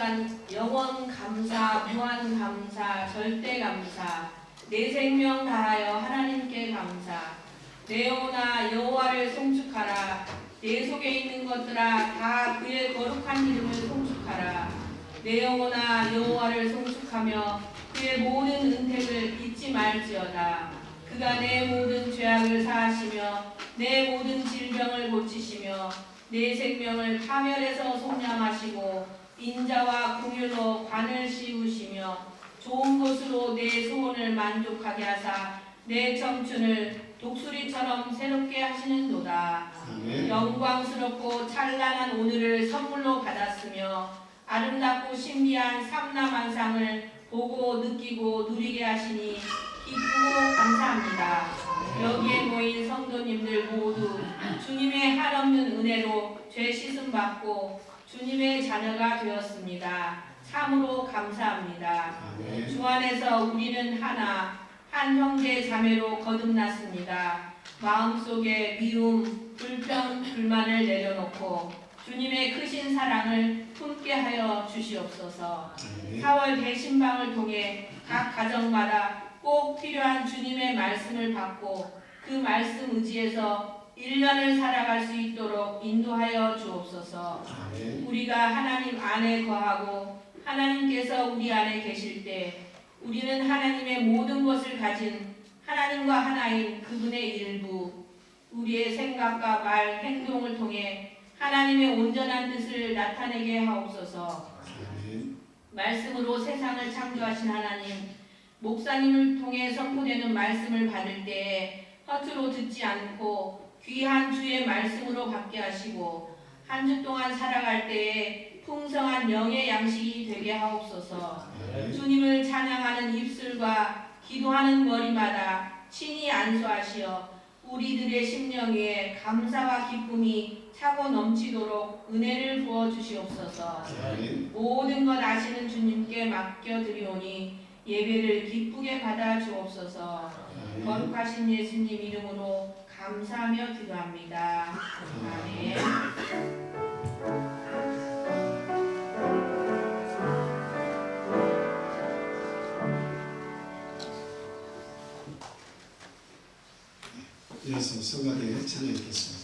무한 영원 감사, 무한 감사, 절대 감사. 내 생명 다하여 하나님께 감사. 내 영혼아 여호와를 송축하라. 내 속에 있는 것들아 다 그의 거룩한 이름을 송축하라. 내 영혼아 여호와를 송축하며 그의 모든 은택을 잊지 말지어다. 그가 내 모든 죄악을 사하시며 내 모든 질병을 고치시며 내 생명을 파멸에서 속량하시고 인자와 긍휼로 관을 씌우시며 좋은 것으로 내 소원을 만족하게 하사 내 청춘을 독수리처럼 새롭게 하시는도다. 영광스럽고 찬란한 오늘을 선물로 받았으며 아름답고 신비한 삼라만상을 보고 느끼고 누리게 하시니 기쁘고 감사합니다. 여기에 모인 성도님들 모두 주님의 한없는 은혜로 죄 씻음 받고 주님의 자녀가 되었습니다. 참으로 감사합니다. 주 안에서 우리는 하나, 한 형제 자매로 거듭났습니다. 마음속에 미움, 불평, 불만을 내려놓고 주님의 크신 사랑을 품게 하여 주시옵소서. 4월 대신방을 통해 각 가정마다 꼭 필요한 주님의 말씀을 받고 그 말씀 의지에서 1년을 살아갈 수 있도록 인도하여 주옵소서. 우리가 하나님 안에 거하고 하나님께서 우리 안에 계실 때 우리는 하나님의 모든 것을 가진 하나님과 하나인 그분의 일부, 우리의 생각과 말, 행동을 통해 하나님의 온전한 뜻을 나타내게 하옵소서. 말씀으로 세상을 창조하신 하나님, 목사님을 통해 선포되는 말씀을 받을 때에 허투루 듣지 않고 귀한 주의 말씀으로 받게 하시고 한 주 동안 살아갈 때에 풍성한 영의 양식이 되게 하옵소서. 주님을 찬양하는 입술과 기도하는 머리마다 친히 안수하시어 우리들의 심령 위에 감사와 기쁨이 차고 넘치도록 은혜를 부어 주시옵소서. 모든 것 아시는 주님께 맡겨드리오니 예배를 기쁘게 받아 주옵소서. 거룩하신 예수님 이름으로 감사하며 기도합니다. 아멘. 이어서 성가대에 찬양하겠습니다.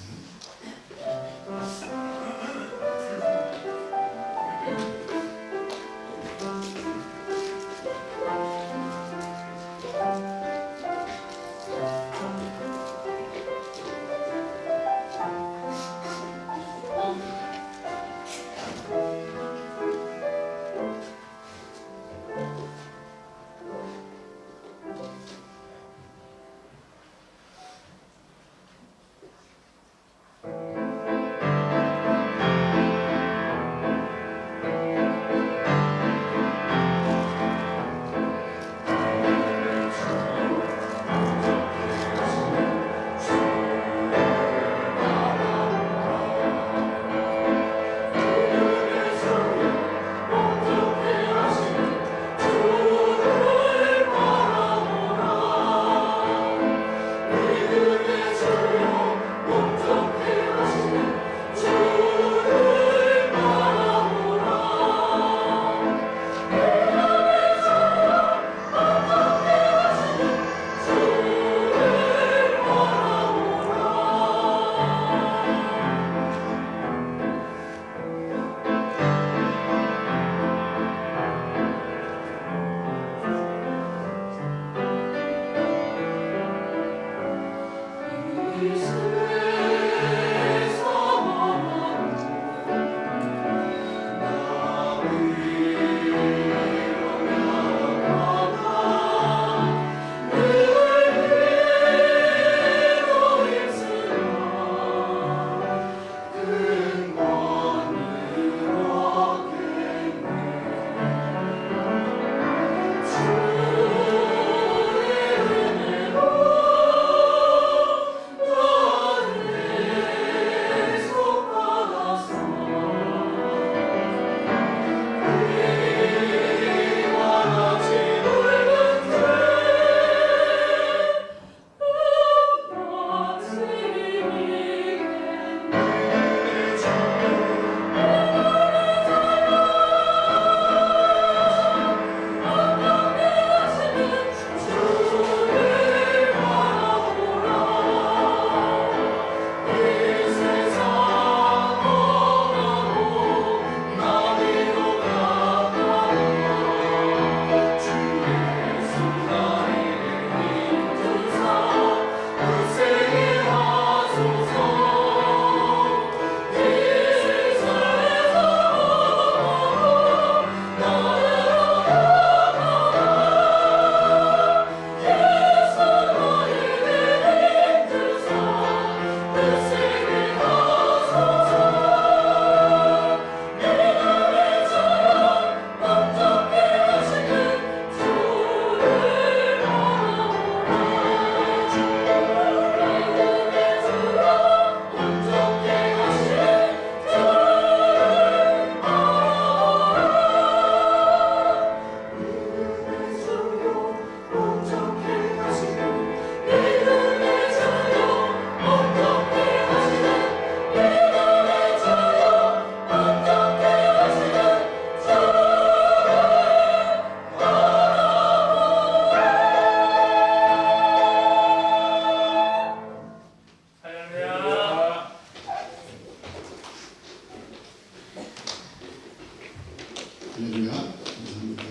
할렐루야. 감사합니다.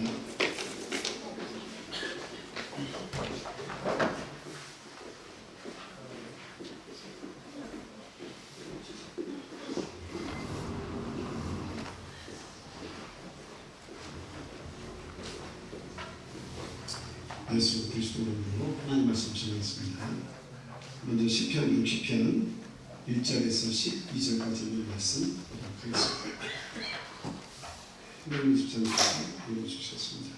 예수 그리스도 이름으로 하나님 말씀 전하겠습니다. 먼저 시편 60편 1절에서 12절까지 있는 말씀 보도록 하겠습니다. 123절 읽어주셨습니다.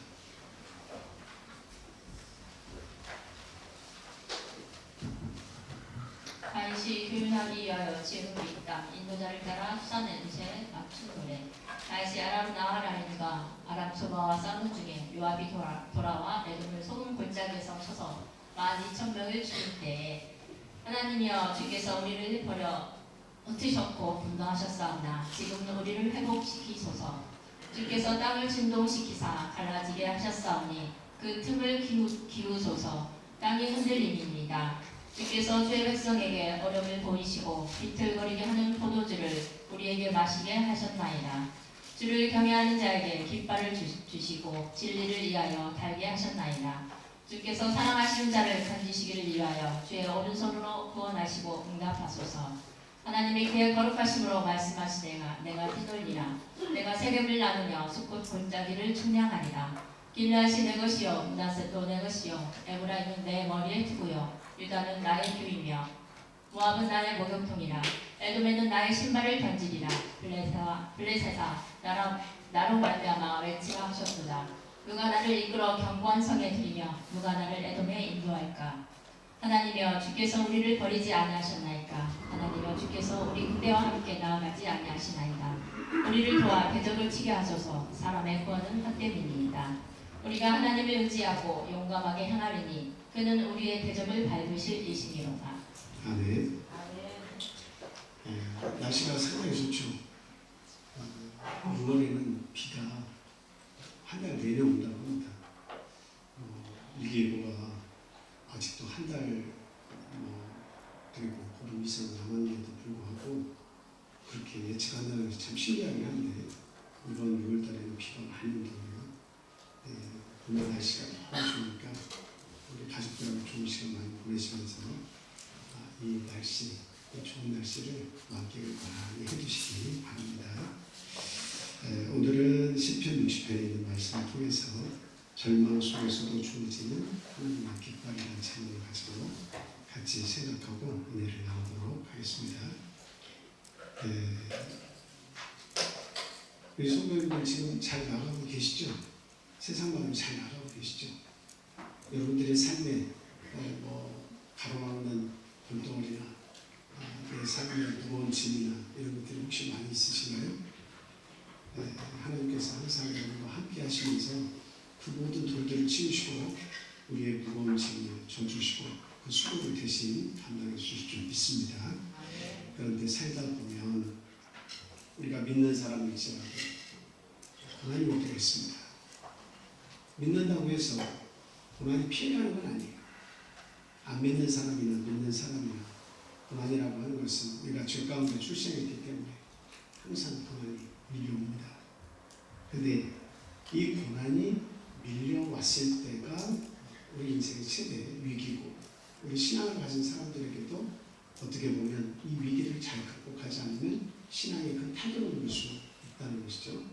다윗이 교훈하기 위하여 지은 게 있다. 인도자를 따라 수사낸 새 맞춘 노래. 다윗이 아람 나하라임과 아람 소바와 싸우는 중에 요압이 돌아와 에돔을 소금 골짜기에서 쳐서 12,000명을 죽일 때에 하나님이여 주께서 우리를 버려 흩으셨고 분노하셨사오나 지금은 우리를 회복시키소서. 주께서 땅을 진동시키사 갈라지게 하셨사오니 그 틈을 기우소서. 땅이 흔들림입니다. 주께서 주의 백성에게 어려움을 보이시고 비틀거리게 하는 포도주를 우리에게 마시게 하셨나이다. 주를 경외하는 자에게 깃발을 주시고 진리를 위하여 달게 하셨나이다. 주께서 사랑하시는 자를 건지시기를 위하여 주의 오른손으로 구원하시고 응답하소서. 하나님이 그의 거룩하심으로 말씀하시되가 내가 뛰놀리라. 내가 세겜을 나누며 숲꽃 골짜기를 충량하리라. 길앗이 내 것이요 므낫셋도 내 것이요 에브라임은 내 머리에 두고요 유다는 나의 규이며 모압은 나의 목욕통이라. 에돔에는 나의 신발을 던지리라. 블레셋아 나로 말미암아 외치하셨도다. 누가 나를 이끌어 견고한 성에 들이며 누가 나를 에돔에 인도할까. 하나님이여 주께서 우리를 버리지 아니하셨나이까. 하나님이여 주께서 우리 군대와 함께 나아가지 아니하시나이다. 우리를 도와 궤적을 치게 하소서. 사람의 구원은 헛됨이니이다. 우리가 하나님을 의지하고 용감하게 향하리니 그는 우리의 대적을 밟으실 이시니로다. 아멘. 날씨가 상당히 좋죠. 6월에는 비가 한 달 내내 온다고 합니다. 일기예보가 아직도 한 달 그리고 보름 이상 남았는데도 불구하고 그렇게 예측한다는 것이 참 신기하긴 한데 이번 6월달에는 비가 많이 온다고요. 오늘 날씨가 너무 좋으니까 우리 가족들하고 좋은 시간 많이 보내시면서 이 날씨, 이 좋은 날씨를 만끽을 많이 해주시기 바랍니다. 오늘은 시편 60편에 있는 말씀을 통해서 절망 속에서도 주어지는 하나님의 깃발이라는 제목을 가지고 같이 생각하고 은혜를 나누도록 하겠습니다. 우리 성도님들 지금 잘 나가고 계시죠? 세상 마음 잘 나가고 계시죠? 여러분들의 삶에 가로막는 돌덩어리나 내 삶의 무거운 짐이나 이런 것들이 혹시 많이 있으신가요? 하나님께서 항상 여러분과 함께 하시면서 그 모든 돌들을 치우시고 우리의 무거운 짐을 져주시고 그 수고를 대신 감당해 주실 줄 믿습니다. 그런데 살다 보면 우리가 믿는 사람일지라도 고난이 못 되겠습니다. 믿는다고 해서 고난이 피해가는 건 아니에요. 안 믿는 사람이나 믿는 사람이나 고난이라고 하는 것은 우리가 죄 가운데 출생했기 때문에 항상 고난이 밀려옵니다. 그런데 이 고난이 밀려왔을 때가 우리 인생의 최대 위기고 우리 신앙을 가진 사람들에게도 어떻게 보면 이 위기를 잘 극복하지 않으면 신앙에 큰 타격을 줄 수 있다는 것이죠.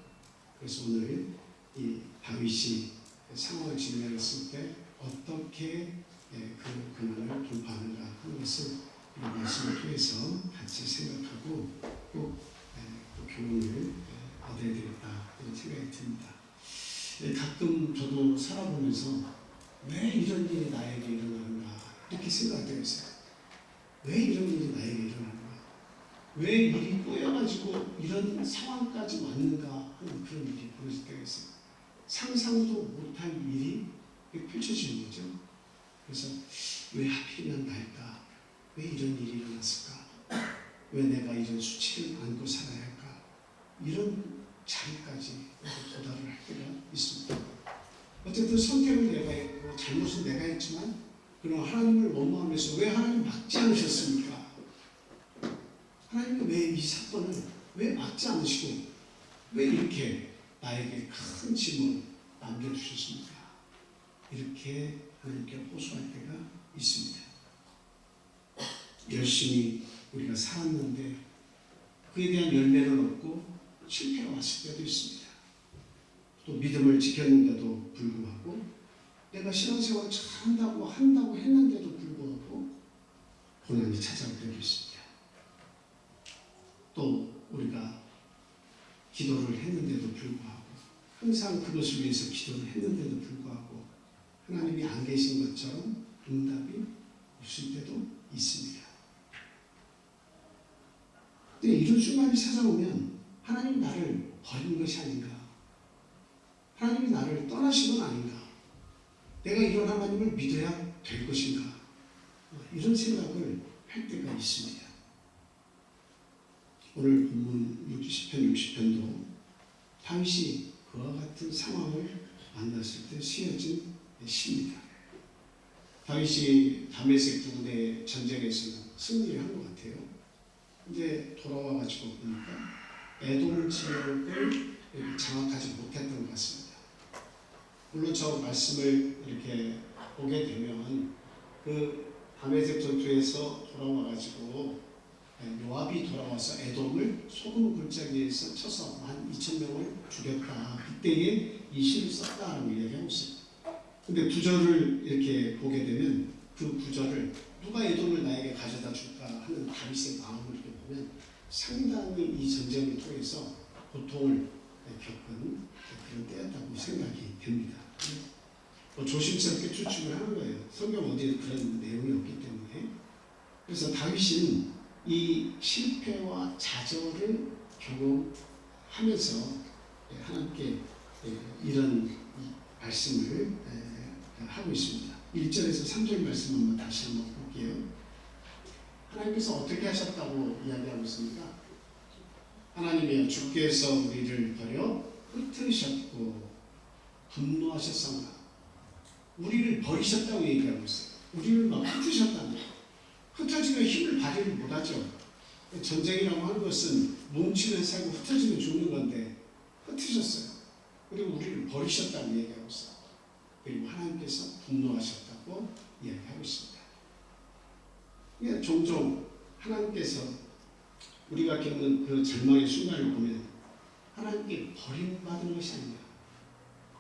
그래서 오늘 이 다윗이 상황을 직면했을 때 어떻게 그 고난을 돌파하는가 하는 것을 이 말씀을 통해서 같이 생각하고 꼭 교훈을 얻어야 되겠다 이런 생각이 듭니다. 가끔 저도 살아보면서 왜 이런 일이 나에게 일어나는가 이렇게 생각할 때가 있어요. 왜 이런 일이 나에게 일어나는가? 왜 일이 꼬여가지고 이런 상황까지 왔는가 하는 그런 일이 벌어질 때가 있어요. 상상도 못할 일이 펼쳐지는 거죠. 그래서 왜 하필이면 나일까? 왜 이런 일이 일어났을까? 왜 내가 이런 수치를 안고 살아야 할까? 이런 자리까지 도달을 할 때가 있습니다. 어쨌든 선택을 내가 했고 잘못은 내가 했지만 그러나 하나님을 원망하면서 왜 하나님 막지 않으셨습니까? 하나님은 왜 이 사건을 왜 막지 않으시고 왜 이렇게 나에게 큰 짐을 남겨주셨습니까? 이렇게 하나님께 호소할 때가 있습니다. 열심히 우리가 살았는데 그에 대한 열매는 없고 실패가 왔을 때도 있습니다. 또 믿음을 지켰는데도 불구하고 내가 신앙생활을 한다고 했는데도 불구하고 고난이 찾아올 때도 있습니다. 또 우리가 기도를 했는데도 불구하고 항상 그것을 위해서 기도를 했는데도 불구하고 하나님이 안 계신 것처럼 응답이 없을 때도 있습니다. 근데 이런 순간이 찾아오면 하나님이 나를 버린 것이 아닌가? 하나님이 나를 떠나신 건 아닌가? 내가 이런 하나님을 믿어야 될 것인가? 이런 생각을 할 때가 있습니다. 오늘 본문 60편도 다윗이 그와 같은 상황을 만났을 때 쓰여진 시입니다. 다윗이 다메섹 부근의 전쟁에서는 승리를 한 것 같아요. 근데 돌아와가지고 보니까 에돔 지역을 장악하지 못했던 것 같습니다. 물론 저 말씀을 이렇게 보게 되면 그 다메섹 전투에서 돌아와가지고 요압이 돌아와서 에돔을 소금 골짜기에서 쳐서 12,000명을 죽였다. 그때에 이 시를 썼다라고 이야기하고 있어요. 근데 구절을 이렇게 보게 되면 그 구절을 누가 에돔을 나에게 가져다 줄까 하는 다윗의 마음을 이렇게 보면 상당히 이 전쟁을 통해서 고통을 겪은 그런 때였다고 생각이 됩니다. 조심스럽게 추측을 하는 거예요. 성경 어디에 그런 내용이 없기 때문에. 그래서 다윗은 이 실패와 좌절을 경험하면서 하나님께 이런 말씀을 하고 있습니다. 1절에서 3절 말씀 한번 다시 한번 볼게요. 하나님께서 어떻게 하셨다고 이야기하고 있습니까? 하나님이여 주께서 우리를 버려 흩으셨고 분노하셨사오나 우리를 버리셨다고 얘기하고 있어요. 우리를 막 흩으셨다는 거예요. 흩어지면 힘을 발휘를 못하죠. 전쟁이라고 하는 것은 뭉치면 살고 흩어지면 죽는 건데 흩으셨어요. 그리고 우리를 버리셨다고 얘기하고 있어요. 그리고 하나님께서 분노하셨다고 이야기하고 있습니다. 그러니까 종종 하나님께서 우리가 겪는 그 절망의 순간을 보면 하나님께 버림받은 것이 아니냐,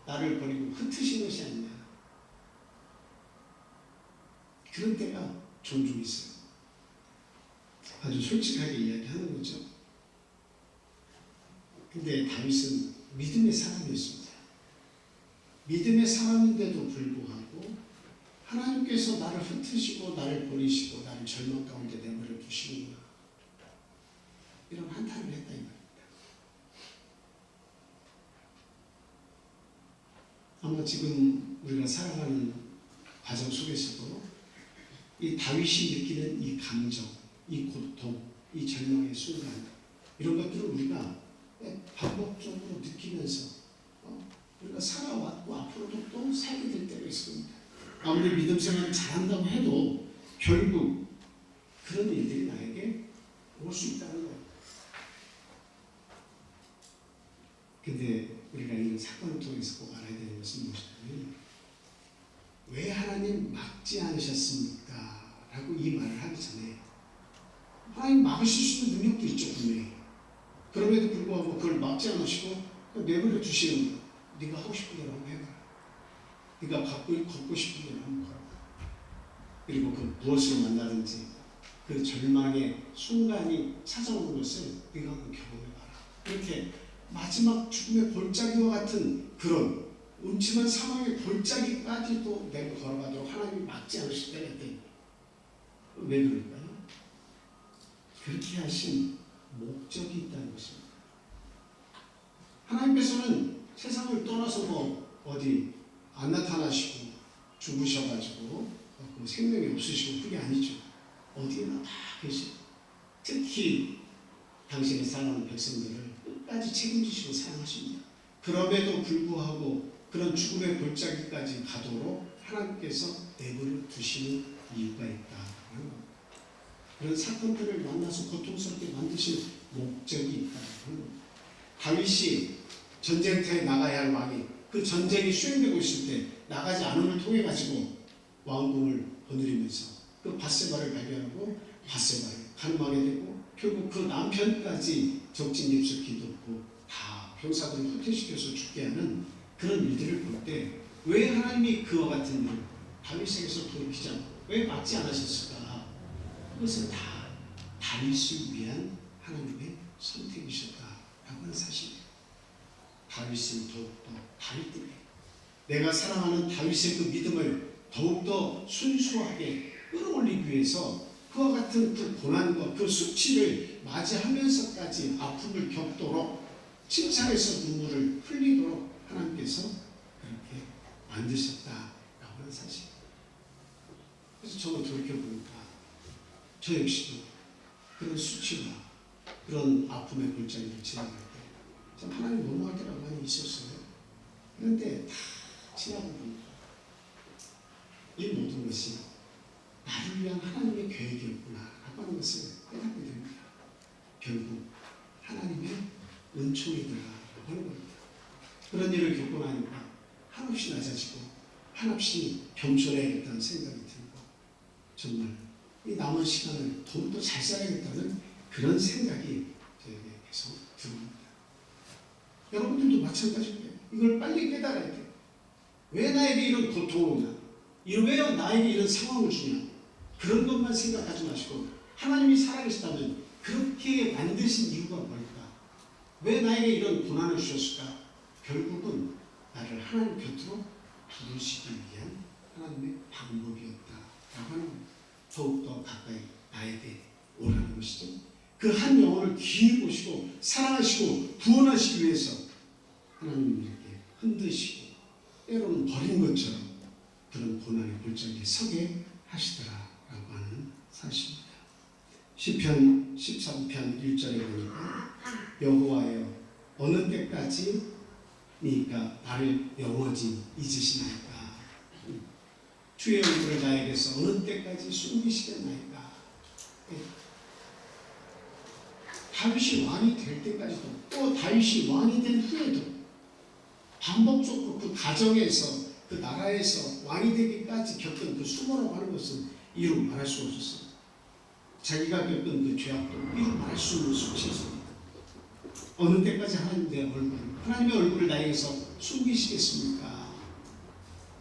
나를 버리고 흩으신 것이 아니냐, 그런 때가 종종 있어요. 아주 솔직하게 이야기하는 거죠. 근데 다윗은 믿음의 사람이었습니다. 믿음의 사람인데도 불구하고 하나님께서 나를 흩으시고 나를 버리시고 나를 절망 가운데 내버려 두시는구나, 이런 한탄을 했다 이 말입니다. 아마 지금 우리가 살아가는 과정 속에서도 이 다윗이 느끼는 이 감정, 이 고통, 이 절망의 순간, 이런 것들을 우리가 반복적으로 느끼면서 우리가 살아왔고 앞으로도 또 살게 될 때가 있습니다. 아무리 믿음 생활을 잘한다고 해도 결국 그런 일들이 나에게 올 수 있다는 거예요. 근데 우리가 이런 사건을 통해서 꼭 알아야 되는 것은 무엇이냐면, 왜 하나님 막지 않으셨습니까? 라고 이 말을 하기 전에 하나님 막으실 수 있는 능력도 있죠, 분명히. 그럼에도 불구하고 그걸 막지 않으시고 내버려 주시는 거예요. 네가 하고 싶은 대로 한번 해봐. 네가 걷고 싶은 대로 한번 걸어봐. 그리고 그 무엇을 만나든지 그 절망의 순간이 찾아오는 것을 네가 한번 경험해봐라. 이렇게 마지막 죽음의 골짜기와 같은 그런 음침한 상황의 골짜기까지도 내가 걸어가도록 하나님이 막지 않으실 때가 있대요. 왜 그럴까요? 그렇게 하신 목적이 있다는 것입니다. 하나님께서는 세상을 떠나서 어디 안 나타나시고 죽으셔가지고 그 생명이 없으시고 그게 아니죠. 어디에나 다 계시고, 특히 당신의 사랑하는 백성들을 끝까지 책임지시고 사랑하십니다. 그럼에도 불구하고 그런 죽음의 골짜기까지 가도록 하나님께서 내버려 두시는 이유가 있다. 그런 사건들을 만나서 고통스럽게 만드신 목적이 있다. 다윗이 전쟁터에 나가야 할 왕이 그 전쟁이 수행되고 있을 때 나가지 않음을 통해 가지고 왕궁을 거느리면서 그 밧세바를 발견하고 밧세바를 가늠하게 되고 결국 그 남편까지 적진 잎새끼 덮고 다 병사들을 후퇴시켜서 죽게 하는 그런 일들을 볼 때 왜 하나님이 그와 같은 일을 다윗에게서 돌이키지 않고 왜 막지 않으셨을까? 그것은 다 다윗을 위한 하나님의 선택이셨다라고 하는 사실이에요. 다윗을 더욱더 다윗 때문에 내가 사랑하는 다윗의 그 믿음을 더욱더 순수하게 끌어올리기 위해서 그와 같은 그 고난과 그 수치를 맞이하면서까지 아픔을 겪도록 칭찬해서 눈물을 흘리도록 하나님께서 그렇게 만드셨다라고 하는 사실. 그래서 저는 돌이켜보니까 저 역시도 그런 수치와 그런 아픔의 골짜기를 지나갈 때 참 하나님 넘어갈 때가 많이 있었어요. 그런데 다 지나고 보니까 이 모든 것이 나를 위한 하나님의 계획이었구나 라고 하는 것을 깨닫게 됩니다. 결국 하나님의 은총이더라라고 하는 겁니다. 그런 일을 겪고 나니까 한없이 낮아지고 한없이 겸손해야겠다는 생각이 들고 정말 이 남은 시간을 더욱더 잘 살아야겠다는 그런 생각이 저에게 계속 들어옵니다. 여러분들도 마찬가지예요. 이걸 빨리 깨달아야 돼요. 왜 나에게 이런 고통을 오냐? 왜 나에게 이런 상황을 주냐? 그런 것만 생각하지 마시고 하나님이 살아계시다면 그렇게 만드신 이유가 뭘까? 왜 나에게 이런 고난을 주셨을까? 결국은 나를 하나님 곁으로 부르시기 위한 하나님의 방법이었다라고 하는 겁니다. 더욱더 가까이 나에게 오라는 것이죠. 그 한 영혼을 귀히 보시고 사랑하시고 구원하시기 위해서 하나님이 이렇게 흔드시고 때로는 버린 것처럼 그런 고난의 골짜기에 서게 하시더라라고 하는 사실입니다. 시편 13편 1절에 보니까 여호와여 어느 때까지니까 나를 영원히 잊으시나이까 주의 얼굴을 나에게서 어느 때까지 숨기시겠나이까. 다윗이 왕이 될 때까지도 또 다윗이 왕이 된 후에도 반복적으로 그 가정에서 그 나라에서 왕이 되기까지 겪은 그 수고라고 하는 것은 이루 말할 수 없었어요. 자기가 겪은 그 죄악도 이루 말할 수 없는 수치였습니다. 어느 때까지 하나님의 얼굴을 나에게서 숨기시겠습니까?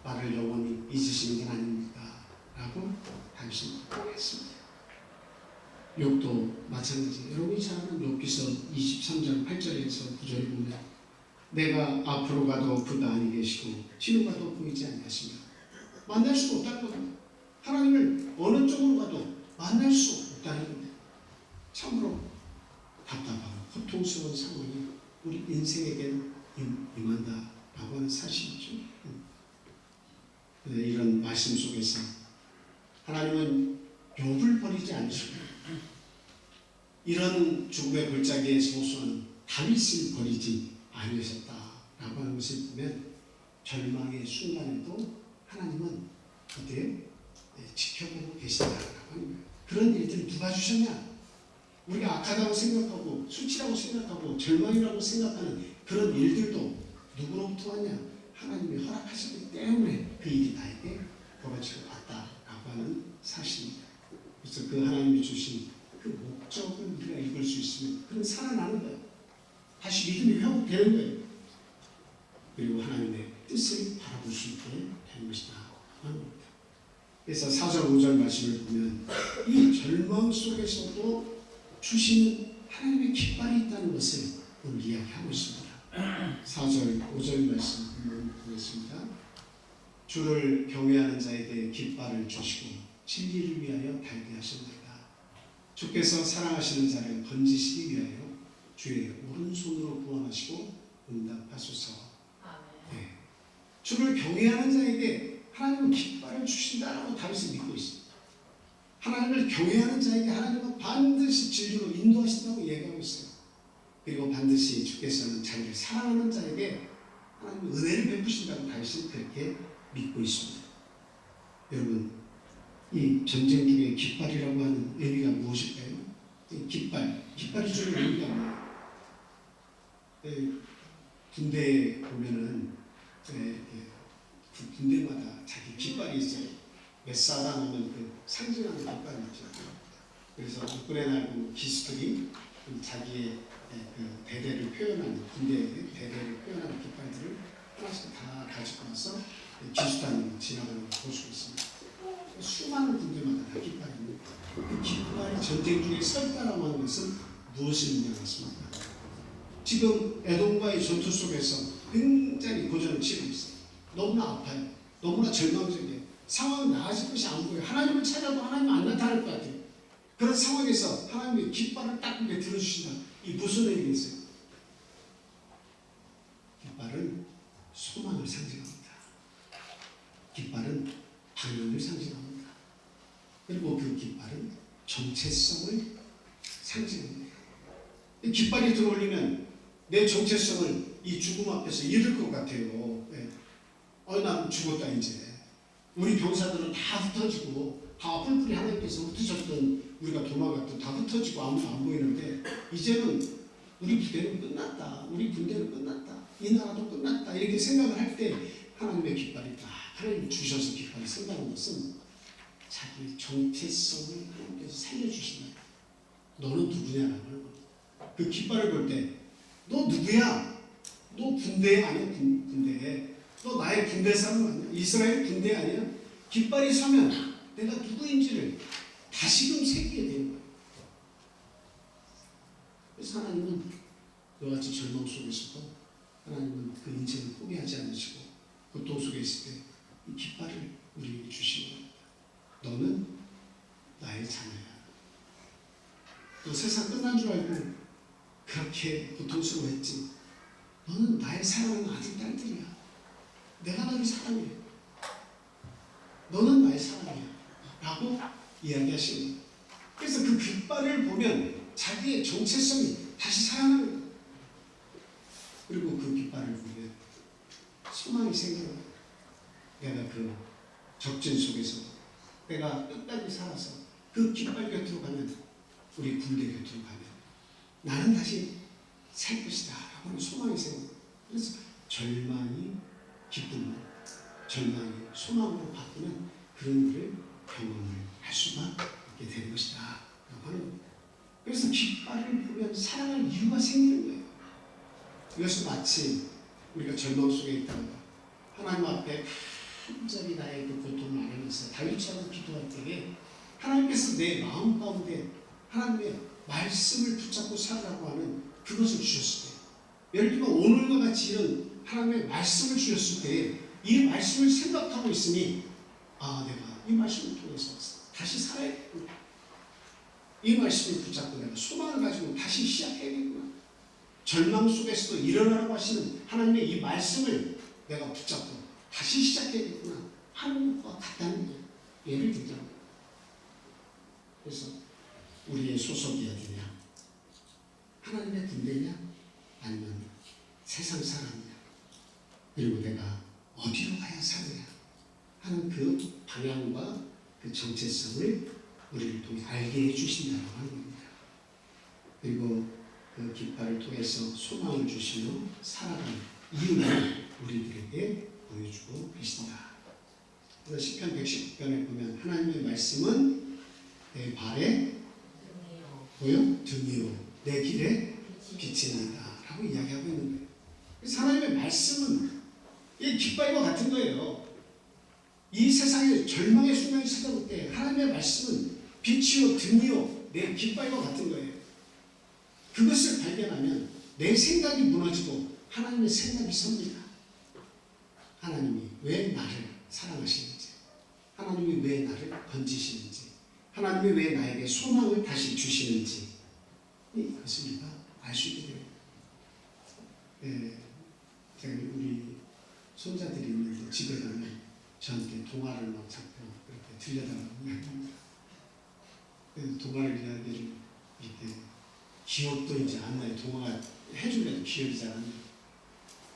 나를 영원히 잊으시는 건 아닙니까? 라고 다윗은 했습니다. 욥도 마찬가지예요. 여러분이 잘 아는 욥기서 23장 8절에서 9절에 보면 내가 앞으로 가도 그가 아니 계시고 뒤로 가도 보이지 않으시며 만날 수가 없다는 겁니다. 하나님을 어느 쪽으로 가도 만날 수 없다는 겁니다. 참으로 답답하고 고통스러운 상황이 우리 인생에게는 임한다라고 하는 사실이죠. 이런 말씀 속에서 하나님은 욥을 버리지 않으시고 이런 죽음의 골짜기에서 호소하는 다윗을 버리지 않으셨다라고 하는 것을 보면 절망의 순간에도 하나님은 어때요? 지켜보고 계신다라고 하는 거예요. 그런 일들을 누가 주셨냐? 우리가 악하다고 생각하고 수치라고 생각하고 절망이라고 생각하는 그런 일들도 누구로부터 왔냐? 하나님이 허락하셨기 때문에 그 일이 나에게 벌어지고 왔다라고 하는 사실입니다. 그래서 그 하나님이 주신 그 목적을 우리가 읽을 수 있으면 그런 살아나는 거예요. 다시 믿음이 회복되는 거예요. 그리고 하나님의 뜻을 바라볼 수 있게 되는 것이다 하는 겁니다. 그래서 4절 5절 말씀을 보면 이 절망 속에서도 주시는 하나님의 깃발이 있다는 것을 오늘 이야기하고 있습니다. 4절 5절 말씀 한번 보겠습니다. 주를 경외하는 자에게 깃발을 주시고 진리를 위하여 달게 하셨나이다. 주께서 사랑하시는 자를 건지시기 위하여 주의 오른손으로 구원하시고 응답하소서. 네. 주를 경외하는 자에게 하나님은 깃발을 주신다라고 다윗은 믿고 있습니다. 하나님을 경외하는 자에게 하나님은 반드시 진리로 인도하신다고 얘기하고 있어요. 그리고 반드시 주께서는 자기를 사랑하는 자에게 하나님은 은혜를 베푸신다고 다윗은 그렇게 믿고 있습니다. 여러분, 이 전쟁 중에 깃발이라고 하는 의미가 무엇일까요? 이 깃발이 주는 의미가 뭐예요? 군대에 보면은 이렇게 그 군대마다 자기 깃발이 있어요. 몇 사람 하면 그 상징하는 깃발이 있죠. 그래서 국군의 날 기수들이 자기의 그 대대를 표현하는 군대의 대대를 표현하는 깃발들을 하나씩 다 가지고 와서 기수단이 지나가는 걸 볼 수 있습니다. 수많은 군대마다 다 깃발이 있습니다. 그 깃발이 전쟁 중에 서 있다라고 하는 것은 무엇을 의미하겠습니까? 지금 에돔과의 전투 속에서 굉장히 고전을 치르고 있어요. 너무나 아파요. 너무나 절망적이에요. 상황은 나아질 것이 안 보여요. 하나님을 찾아도 하나님 안 나타날 것 같아요. 그런 상황에서 하나님의 깃발을 딱 이렇게 들어주신다. 이 무슨 의미겠어요? 깃발은 소망을 상징합니다. 깃발은 방향을 상징합니다. 그리고 그 깃발은 정체성을 상징합니다. 이 깃발이 들어올리면 내 정체성을 이 죽음 앞에서 잃을 것 같아요. 난 죽었다 이제. 우리 병사들은 다 흩어지고 다 뿔뿔이 하나님께서 흩어졌던 우리가 도망갔던 다 흩어지고 아무도 안 보이는데 이제는 우리 부대는 끝났다. 우리 군대는 끝났다. 이 나라도 끝났다. 이렇게 생각을 할 때 하나님의 깃발이 딱 하나님이 주셔서 깃발이 쓴다는 것은 자기 정체성을 하나님께서 살려주신다. 너는 누구냐라고 하는 겁니다. 그 깃발을 볼 때 너 누구야? 너 군대 아니야? 군대. 너 나의 군대 사람 아니야? 이스라엘 군대 아니야? 깃발이 서면 내가 누구인지를 다시금 새기게 되는 거예요. 그래서 하나님은 그와 같이 절망 속에서도 하나님은 그 인생을 포기하지 않으시고 고통 속에 있을 때 이 깃발을 우리에게 주시는 겁니다. 너는 나의 자녀야. 너 세상 끝난 줄 알고 그렇게 고통스러워했지. 너는 나의 사랑하는 아들, 딸들이야. 내가 너를 사랑해. 너는 나의 사랑이야. 라고 이야기하시는 거예요. 그래서 그 깃발을 보면 자기의 정체성이 다시 살아나는 거예요. 그리고 그 깃발을 보면 소망이 생겨요. 내가 그 적진 속에서 내가 끝까지 살아서 그 깃발 곁으로 가면, 우리 군대 곁으로 가면 나는 다시 살 것이다 라고 하는 소망이 생겨요. 그래서 절망이 기쁨으로, 절망이 소망으로 바꾸는 그런 일을 경험을 할 수가 있게 되는 것이다 라고 하는 거예요. 그래서 깃발을 보면 사랑할 이유가 생기는 거예요. 이것은 마치 우리가 절망 속에 있다가 하나님 앞에 간절히 나의 그 고통을 알면서 다윗처럼 기도할 때에 하나님께서 내 마음 가운데 하나님의 말씀을 붙잡고 살라고 하는 그것을 주셨을 때, 예를 들면 오늘과 같이 이런 하나님의 말씀을 주셨을 때 이 말씀을 생각하고 있으니 내가 이 말씀을 통해서 다시 살아야겠구나. 이 말씀을 붙잡고 내가 소망을 가지고 다시 시작해야겠구나. 절망 속에서도 일어나라고 하시는 하나님의 이 말씀을 내가 붙잡고 다시 시작해야겠구나 하는 것과 같다는 거예요. 예를 들자면, 그래서 우리의 소속이 어디냐? 하나님의 군대냐? 아니면 세상 사람이냐? 그리고 내가 어디로 가야 사느냐 하는 그 방향과 그 정체성을 우리를 통해 알게 해주신다고 하는 겁니다. 그리고 그 깃발을 통해서 소망을 주시며 살아가는 이유를 우리들에게 보여주고 계신다. 그래서 시편 119편에 보면 하나님의 말씀은 내 발에 등이요 내 길에 빛입니다 라고 이야기하고 있는 거예요. 그래서 하나님의 말씀은 이 깃발과 같은 거예요. 이 세상에 절망의 순간이 찾아올 때 하나님의 말씀은 빛이요 등이요 내 깃발과 같은 거예요. 그것을 발견하면 내 생각이 무너지고 하나님의 생각이 섭니다. 하나님이 왜 나를 사랑하시는지, 하나님이 왜 나를 건지시는지, 하나님이 왜 나에게 소망을 다시 주시는지, 이것을 우리가 알 수 있게 됩니다. 제가 우리 손자들이 있는데 집에 가면 저한테 동화를 막 자꾸 그렇게 들려달라고 이야기합니다. 그래서 동화를 이야기를 이렇게 기억도 이제 안 나요. 동화가 해주려도 기억이 잘 안 나요.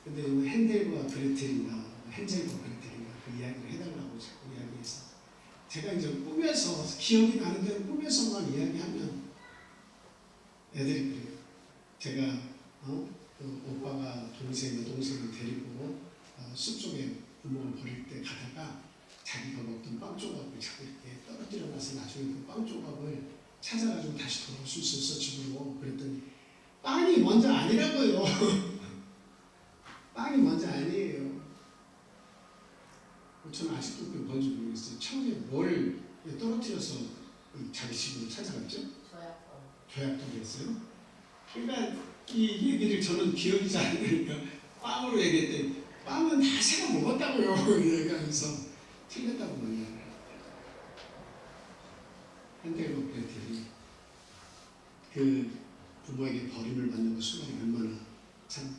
근데 헨델과 그레텔인가 헨젤과 그레텔인가 그 이야기를 해달라고 자꾸 이야기해서 제가 이제 꿈에서 기억이 나는 대로 꿈에서 막 이야기하면 애들이 그래요. 제가 그 오빠가 동생 동생과 동생을 데리고 숲속에 구멍을 버릴 때 가다가 자기가 먹던 빵 조각을 자꾸 이렇게 떨어뜨려 놔서 나중에 그 빵 조각을 찾아가지고 다시 돌아올 수 있었어 집으로. 그랬더니 빵이 먼저 아니라고요. 빵이 먼저 아니에요. 저는 아직도 그게 뭔지 모르겠어요. 처음에 뭘 떨어뜨려서 자기 집으로 찾아갔죠? 조약돌이었어요. 그러니까 이 얘기를 저는 기억이 잘 안 나니까 빵으로 얘기했더니 빵은 다 새가 먹었다고요. 얘기하면서 틀렸다고 말해요. 현대인들이 그 부모에게 버림을 받는 그 순간이 얼마나 참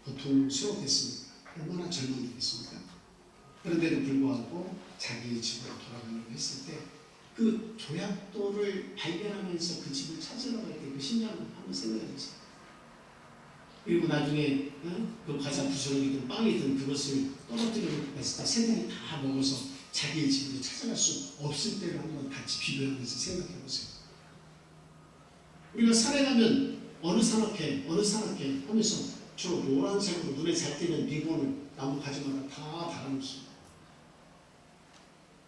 고통스럽겠습니까? 얼마나 절망되겠습니까? 그런데도 불구하고 자기의 집으로 돌아가려고 했을 때 그 조약돌을 발견하면서 그 집을 찾으러 갈 때 그 심장을 한번 생각해 보세요. 그리고 나중에 그 과자 부스러기든 빵이든 그것을 떨어뜨려 갔을 때 새들이 다 먹어서 자기의 집으로 찾아갈 수 없을 때를 한번 같이 비교하면서 생각해 보세요. 우리가 산에 가면 어느 산악회 하면서 저 노란색으로 눈에 잘 띄는 리본을 나무 가지마다 다 달아놓습니다.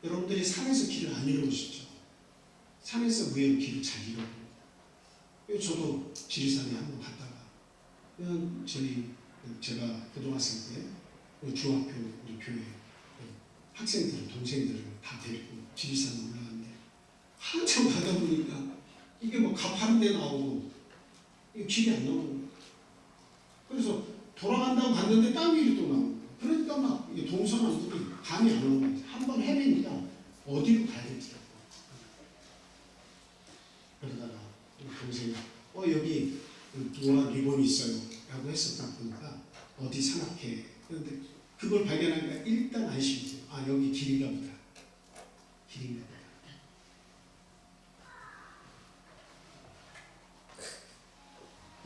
여러분들이 산에서 길을 안 잃어보시죠? 산에서 의외로 길을 잘 잃어버려요. 저도 지리산에 한번 갔다가 그냥 제가 고등학생 때 우리 중학교 우리 교회 학생들 동생들을 다 데리고 지리산 올라갔는데 한참 가다 보니까 이게 뭐 가파른 데 나오고 이게 길이 안 나오는 거예요. 그래서 돌아간다고 갔는데 딴 길이 또 나오고 그러니까 막 동서남북이 감이 안 오는 거예요. 한번 헤매니까 어디로 가야 될지. 그러다가 우리 동생이 여기 노란 리본이 있어요 라고 했었다 보니까 어디 산악회. 그런데 그걸 발견하니까 일단 안심이 돼요. 아 여기 길인가 보다. 길인가 보다.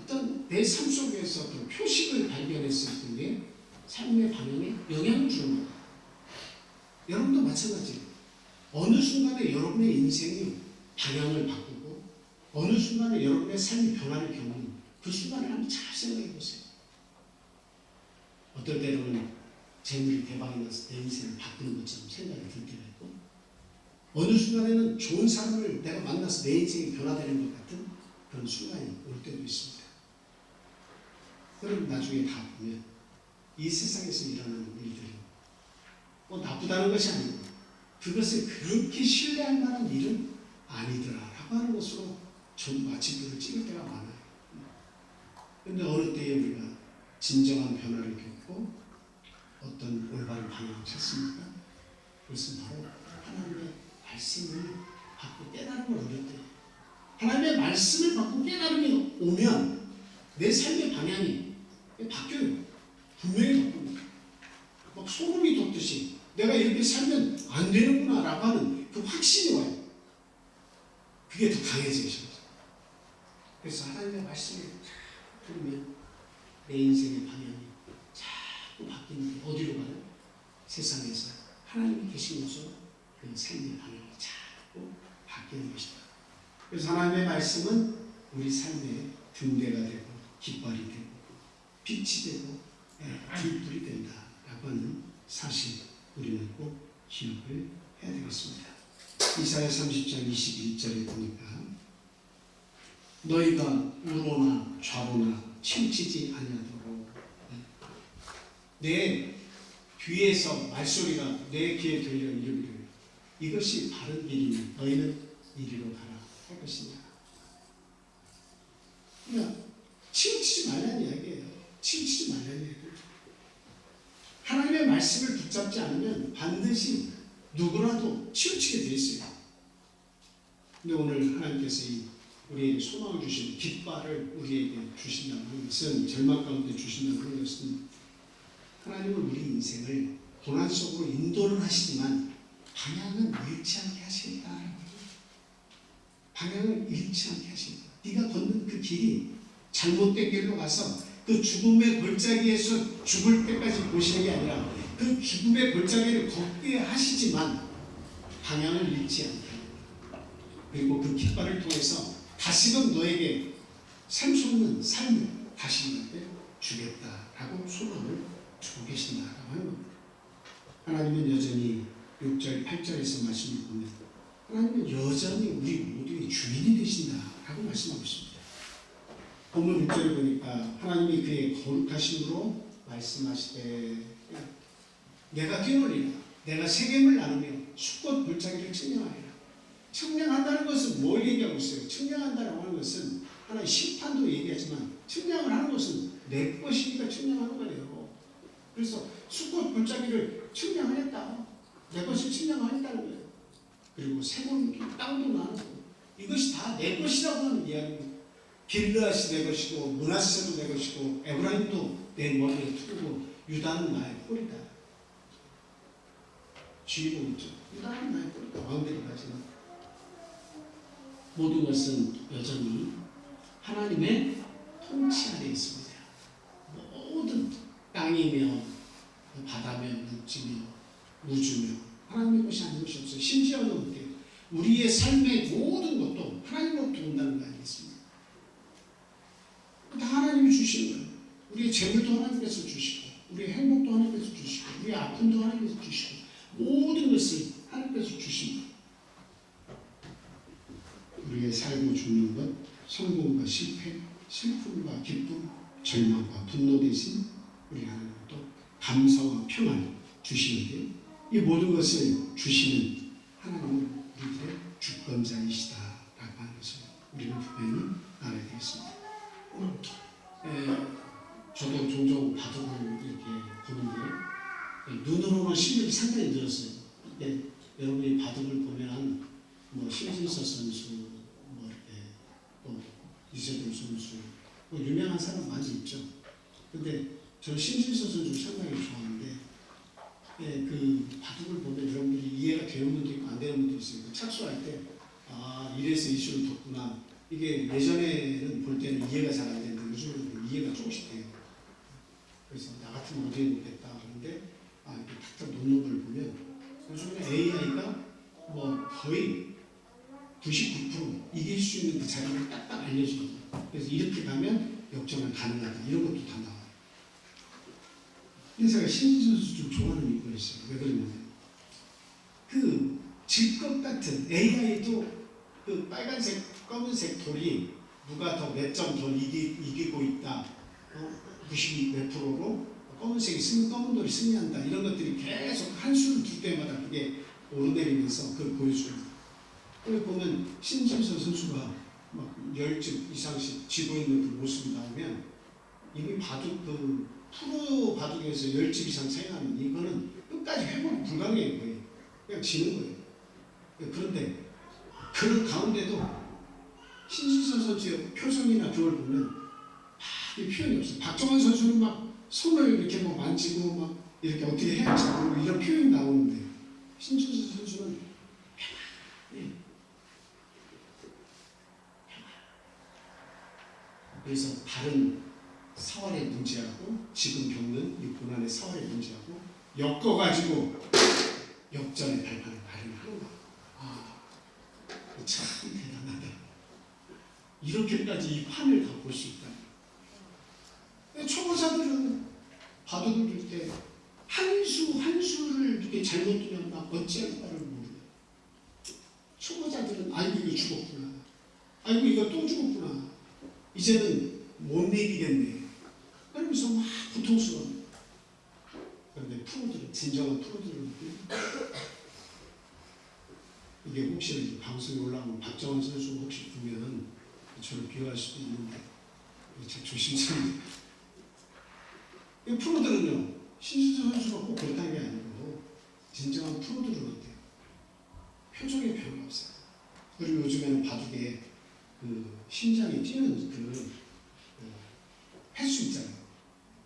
어떤 내 삶 속에서 어떤 표식을 발견했을 때에 삶의 방향에 영향을 주는 거예요. 여러분도 마찬가지예요. 어느 순간에 여러분의 인생이 방향을 바꾸고 어느 순간에 여러분의 삶이 변화를 겪는 그 순간을 한번 잘 생각해 보세요. 어떨 때로는 재물이 대박이 나서 내 인생을 바꾸는 것처럼 생각이 들 때가 있고 어느 순간에는 좋은 사람을 내가 만나서 내 인생이 변화되는 것 같은 그런 순간이 올 때도 있습니다. 그럼 나중에 다 보면 이 세상에서 일어나는 일들이 나쁘다는 것이 아니고 그것을 그렇게 신뢰할 만한 일은 아니더라 라고 하는 것으로 전 마침표를 찍을 때가 많아요. 그런데 어느 때에 우리가 진정한 변화를 겪고 어떤 올바른 방향을 찾습니까? 그것은 바로 하나님의 말씀을 받고 깨달음을 얻을 때 하나님의 말씀을 받고 깨달음이 오면 내 삶의 방향이 바뀌어요. 분명히 바뀝니다. 막 소름이 돋듯이 내가 이렇게 살면 안 되는구나 라고 하는 그 확신이 와요. 그게 더 강해지죠. 그래서 하나님의 말씀을 들으면 내 인생의 방향이 자꾸 바뀌는데 어디로 가요? 세상에서 하나님이 계신 곳으로 그 삶의 방향이 자꾸 바뀌는 것이다. 그래서 하나님의 말씀은 우리 삶의 등대가 되고 깃발이 되고 빛이 되고 뒷불이 된다라고 하는 사실 우리는 꼭 기억을 해야 되겠습니다. 이사야 30장 21절에 보니까 너희가 우로나 좌로나 치우치지 아니하도록 내 귀에서 말소리가 내 귀에 들려 이르기를 이것이 바른 길이니 너희는 이리로 가라 할 것이냐. 그러니까 치우치지 말라는 이야기예요. 치우치지 말라는 이야기예요. 하나님의 말씀을 붙잡지 않으면 반드시 누구라도 치우치게 돼 있어요. 근데 오늘 하나님께서 우리에게 소망을 주신 깃발을 우리에게 주신다는 것은 절망 가운데 주신다는 것은 하나님은 우리 인생을 고난 속으로 인도를 하시지만 방향은 잃지 않게 하십니다. 방향을 잃지 않게 하십니다. 네가 걷는 그 길이 잘못된 길로 가서 그 죽음의 골짜기에서 죽을 때까지 보시는 게 아니라 그 죽음의 골짜기를 걷게 하시지만 방향을 잃지 않게 그리고 그 깃발을 통해서 다시금 너에게 샘솟는 삶을 다시 너에게 주겠다 라고 소망을 주고 계신다라고 하는 겁니다. 하나님은 여전히 6절, 8절에서 말씀을 보면 하나님은 여전히 우리 모두의 주인이 되신다라고 말씀하고 있습니다. 본문 6절을 보니까 하나님이 그의 거룩하심으로 말씀하시되 내가 뛰놀리라 내가 세겜을 나누며 숫꽃 골짜기를 측량하리라. 측량한다는 것은 뭘 얘기하고 있어요? 측량한다라고 하는 것은 하나의 심판도 얘기하지만 측량을 하는 것은 내 것이니까 측량하는 거예요. 그래서 숫꽃 골짜기를 측량하겠다. 내 것을 측량하겠다는 거예요. 그리고 세겜 땅도 나누고 이것이 다 내 것이라고 하는 이야기입니다. 길르앗이 내 것이고 므낫세도 내 것이고 에브라임도 내 머리에 두르고 유다는 나의 꼴이다. 주의보 있죠. 유다는 나의 꼴이다. 왕들이 가지만 모든 것은 여전히 하나님의 통치 아래 있습니다. 모든 땅이며 바다며 육지며 우주며 하나님의 것이 아닌 것이 없어요. 심지어는 어때요? 우리의 삶의 모든 것도 하나님으로부터 온다는 거 아니겠습니까? 다 하나님이 주시는 거예요. 우리의 재물도 하나님께서 주시고 우리의 행복도 하나님께서 주시고 우리의 아픔도 하나님께서 주시고 모든 것을 하나님께서 주십니다. 우리의 살고 죽는 것, 성공과 실패, 슬픔과 기쁨, 절망과 분노 대신 우리 하나님은 또 감사와 평안을 주시는데 이 모든 것을 주시는 하나님은 우리들의 주권자이시다라고 하는 것을 우리는 분명히 알아야 되겠습니다. 저도 종종 바둑을 이렇게 보는데 눈으로만 실력이 상당히 늘었어요. 여러분이 바둑을 보면 뭐 신진서 선수, 뭐 이렇게 또 이세돌 선수, 뭐 유명한 사람 많이 있죠. 근데 저는 신진서 선수 상당히 좋아하는데 그 바둑을 보면 여러분들이 이해가 되는 분도 있고 안 되는 분도 있어요. 착수할 때 이래서 이슈를 뒀구나. 이게 예전에는 볼 때는 이해가 잘 안 되는데 요즘은 이해가 조금씩 돼요. 그래서 나 같으면 어디에 놓겠다 하는데 이렇게 탁탁 놓는 걸 보면 요즘에 AI가 뭐 거의 99% 이길 수 있는 그 자리를 딱딱 알려주거든요. 그래서 이렇게 가면 역전은 가능하다. 이런 것도 다 나와요. 그래서 제가 신진 선수 좀 좋아하는 이유가 있어요. 왜 그러냐면 그 질 것 같은 AI도 그 빨간색, 검은색 돌이 누가 더 몇 점 더 이기고 있다. 92 몇 프로로 검은색이 검은 돌이 승리한다. 이런 것들이 계속 한 수를 둘 때마다 그게 오르내리면서 그걸 보여줍니다. 그걸 보면 신진서 선수가 막 10집 이상씩 지고 있는 그 모습이 나오면 이미 바둑 그 프로 바둑에서 10집 이상 차이 나면 이거는 끝까지 회복이 불가능해요. 거의. 그냥 지는 거예요. 그런데 그런 가운데도 신진서 선수의 표정이나 그걸 보면 막 표현이 없어요. 박정환 선수는 막 손을 이렇게 막 만지고 막 이렇게 어떻게 해야 할지 모르고 이런 표현이 나오는데 신진서 선수는 평안해. 그래서 다른 사활의 문제하고 지금 겪는 이 고난의 사활의 문제하고 엮어가지고 역전의 발판을 마련하는 거야. 참 대단하다. 이렇게까지 이 판을 다 볼 수 있다. 초보자들은 바둑을 둘 때 한 수를 이렇게 잘못 두면 막 어찌할 바를 모르고 초보자들은 아이고 이거 죽었구나. 아이고 이거 또 죽었구나. 이제는 못 이기겠네. 그러면서 막 고통스러워. 그런데 프로들은 진정한 프로들은 이게 혹시 방송에 올라오면 박정환 선수 혹시 보면 저를 비호할 수도 있는데 참 조심스럽게. 이 프로들은요 신진서 선수가 꼭 그렇다는 게 아니고 진정한 프로들은 어때요? 표정에 변화 없어요. 그리고 요즘에는 바둑에 그 심장이 뛰는 그 횟수 있잖아요.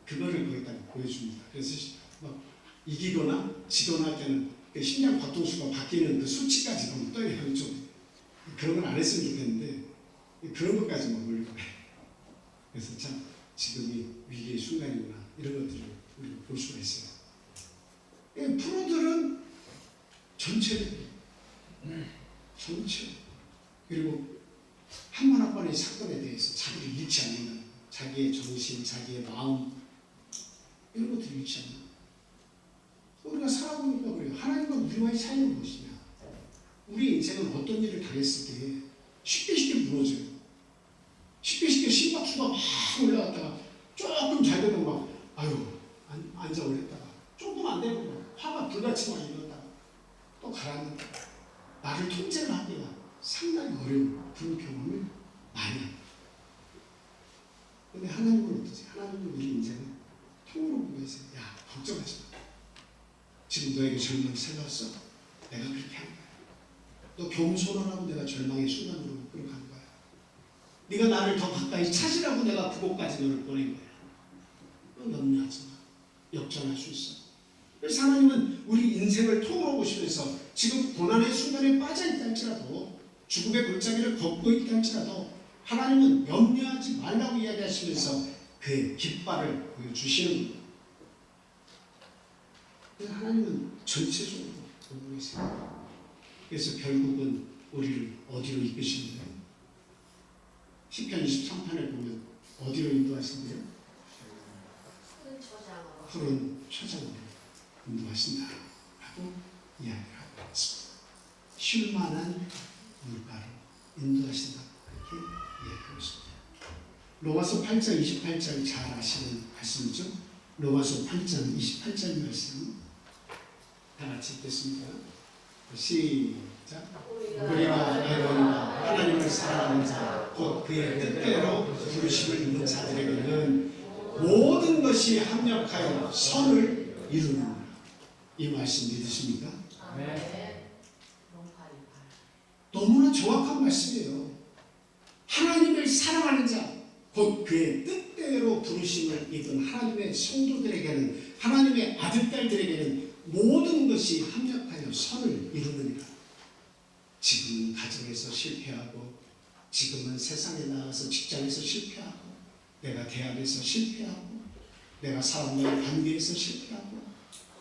그거를 거기다가 보여줍니다. 그래서 막 이기거나 지거나 할 때는 그 심장 박동수가 바뀌는 그 수치까지 너무 떠요. 좀 그런 건 안 했으면 좋겠는데 그런 것까지만 올리고 그래요. 그래서 참 지금이 위기의 순간이구나 이런 것들을 우리가 볼 수가 있어요. 프로들은 전체 그리고 한 번 한 번의 사건에 대해서 자기를 잃지 않는다. 자기의 정신, 자기의 마음 이런 것들이 있지 않나? 우리가 살아보니까 그래요. 하나님과 우리와의 차이는 무엇이냐? 우리 인생은 어떤 일을 당했을 때 쉽게 무너져요. 쉽게 심박수가 막 올라갔다가 조금 잘 되면 막 앉아 오랬다가 조금 안 되면 막 화가 불같이 막 일어났다가 또 가라앉았다가 나를 통제를 하기가 상당히 어려운 그런 경험을 많이 합니다. 근데 하나님은 어떠지? 하나님은 우리 인생을 통으로 보면서 야 걱정하지 마. 지금 너에게 절망이 찾아왔어? 내가 그렇게 한 거야. 너 겸손하라고 내가 절망의 순간으로 끌어간 거야. 네가 나를 더 가까이 찾으라고 내가 그곳까지 너를 보낸 거야. 너 염려하지 마. 역전할 수 있어. 그래서 하나님은 우리 인생을 통으로 보시면서 지금 고난의 순간에 빠져있다 할지라도 죽음의 골짜기를 걷고 있다 할지라도 하나님은 염려하지 말라고 이야기하시면서 그의 깃발을 보여주시는 겁니다. 그래서 하나님은 전체적으로 보고 계세요. 그래서 결국은 우리를 어디로 이끄시는데요? 시편 23편을 보면 어디로 인도하신대요? 푸른 초장으로 인도하신다 라고 이야기를 하고 있습니다. 쉴만한 물가로 인도하신다 이렇게 이야기하고 있습니다. 로마서 8장 28절 잘 아시는 말씀이죠. 로마서 8장 28절 말씀 다 같이 읽겠습니다. 시작. 우리가 알거니와 하나님을 사랑하는 자 곧 그의 뜻대로 부르심을 입는 자들에게는 모든 것이 합력하여 선을 이루느니라. 이 말씀 믿으십니까? 너무나 정확한 말씀이에요. 하나님을 사랑하는 자 곧 그의 뜻대로 부르심을 입은 하나님의 성도들에게는, 하나님의 아들딸들에게는 모든 것이 합력하여 선을 이루느니라. 지금은 가정에서 실패하고, 지금은 세상에 나가서 직장에서 실패하고, 내가 대학에서 실패하고, 내가 사람과의 관계에서 실패하고,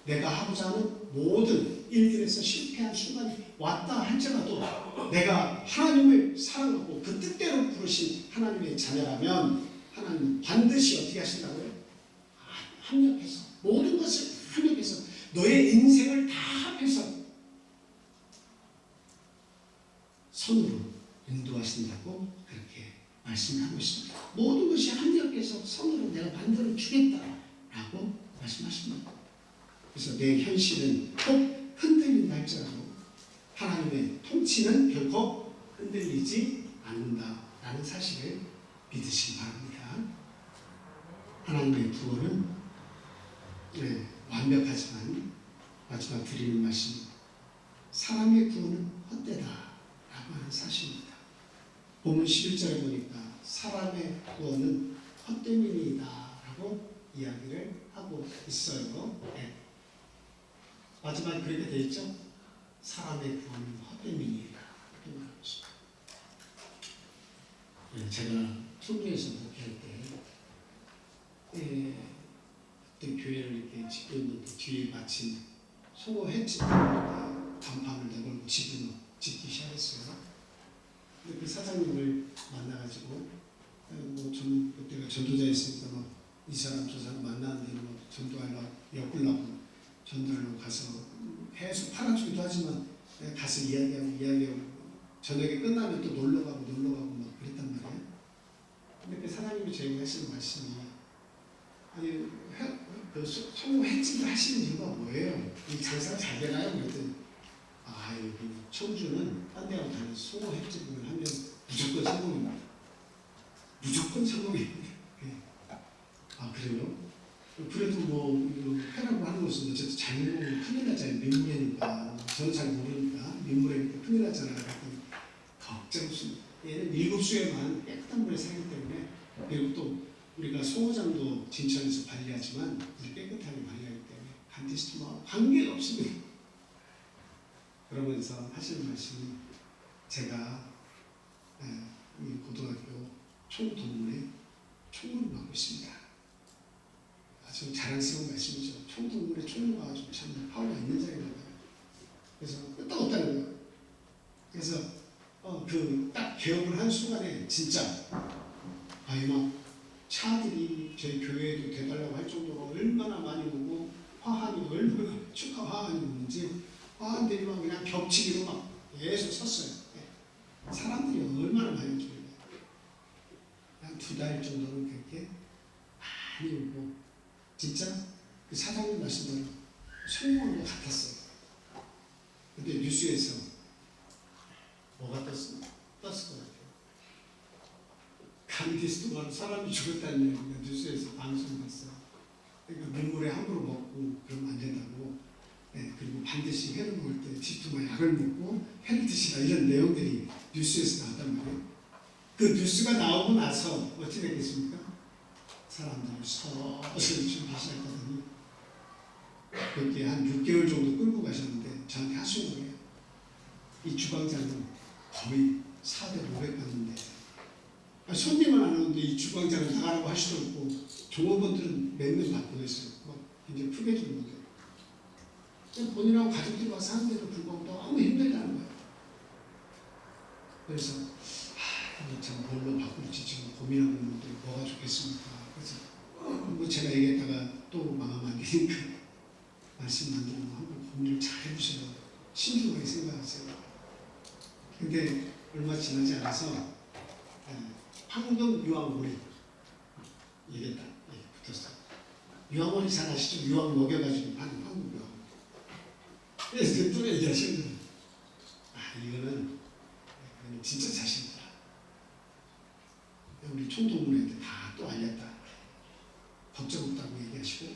내가 하고자 하는 모든 일들에서 실패한 순간이 왔다 할지라도 내가 하나님을 사랑하고 그 뜻대로 부르신 하나님의 자녀라면 하나님 반드시 어떻게 하신다고요? 합력해서, 모든 것을 합력해서 너의 인생을 다 합해서 선으로 인도하신다고 그렇게 말씀하고 있습니다. 모든 것이 합력해서 선으로 내가 만들어 주겠다라고 말씀하십니다. 그래서 내 현실은 꼭 흔들린다 할지라도 하나님의 통치는 결코 흔들리지 않는다라는 사실을 믿으시기 바랍니다. 하나님의 구원은 완벽하지만 마지막 드리는 말씀, 사람의 구원은 헛되다라고 하는 사실입니다. 본문 11절에 보니까 사람의 구원은 헛됨이니이다라고 이야기를 하고 있어요. 마지막에 그렇게 되어 있죠? 사람의 구원은 헛됨이니이다 이렇게 말하고 있습니다. 제가 충주에서 목회할 때 그때 교회를 이렇게 짓고 있는데 뒤에 마침 송어 횟집 간판을 내걸고 짓기 시작했어요. 근데 그 사장님을 만나가지고 그때가 전도자였으니까 이 사람 저 사람 만나는데 전도하려고 엮으려고 전도하려고 가서 계속 팔아주기도 하지만 가서 이야기하고 저녁에 끝나면 또 놀러가고 막 그랬단 말이에요. 근데 그 사장님이 저에게 하시는 말씀이, 아니 그 송어 횟집을 하시는 이유가 뭐예요? 이 장사가 잘 되나요? 그랬더니 여기 청주는 딴 데하고 다른 송어 횟집을 하면 무조건 성공입니다. 무조건 성공입니다. 그래요? 그래도 회라고 하는 것은 어쨌든 잘못 먹으면 큰일 나잖아요. 민물회니까. 저는 잘 모르니까 민물회니까 큰일 나잖아요. 그랬더니 걱정 없습니다. 얘는 7수에만 깨끗한 물에 살기 때문에, 그리고 또 우리가 송어장도 진천에서 관리하지만 우리 깨끗하게 관리하기 때문에 반드시 관계가 없습니다. 그러면서 하시는 말씀이, 제가 이 고등학교 총동문회 총무를 맡고 있습니다. 아주 자랑스러운 말씀이죠. 총동문회 총무가 아주 참 파워가 있는 자리라고요. 그래서 끄떡없다는 거예요. 그래서 그 딱 개업을 한 순간에 진짜 막 차들이 저희 교회에도 대달라고 할 정도로 얼마나 많이 오고 화환이 얼마나 축하 화환이 오는지 화환들이 막 그냥 겹치기로 막 계속 섰어요. 사람들이 얼마나 많이 오길래 한 2달 정도는 그렇게 많이 오고 진짜 그 사장님 말씀대로 성공한 것 같았어요. 근데 뉴스에서 뭐가 떴을 것 같아요. 감기스도 사람이 죽었다는 얘기가 뉴스에서 방송됐어요. 그러니까 민물에 함부로 먹고 그러면 안 된다고. 네, 그리고 반드시 회를 먹을 때 집두마 약을 먹고 회를 드시라 이런 내용들이 뉴스에서 나왔단 말이에요. 그 뉴스가 나오고 나서 어떻게 됐겠습니까? 사람들이 서서히 준비 시작하더니 그렇게 한 6개월 정도 끌고 가셨는데 저한테 하시는 거예요. 이 주방장은 거의 400, 500 받는데 손님은 안 오는데 이 주방장은 나가라고 할 수도 없고 종업원들은 몇 명 받고 있어요. 이제 크게 주는 거예요. 본인하고 가족들이 와서 하는데도 불구하고 너무 힘들다는 거예요. 그래서 이거 참 뭘로 바꿀지 지금 고민하고 있는데 뭐가 좋겠습니까? 그래서 뭐 제가 얘기했다가 또 망하면 안 되니까 말씀 만들고 한번 고민을 잘 해보세요. 신중하게 생각하세요. 근데 얼마 지나지 않아서 황금 유황오리 얘기했다. 붙었어. 유황오리 잘 아시죠? 유황 먹여가지고 파는 황금 유황. 그래서 또 얘기하시는 거예요. 이거는 진짜 자신있다. 우리 총동문회한테 다 또 알렸다. 걱정 없다고 얘기하시고.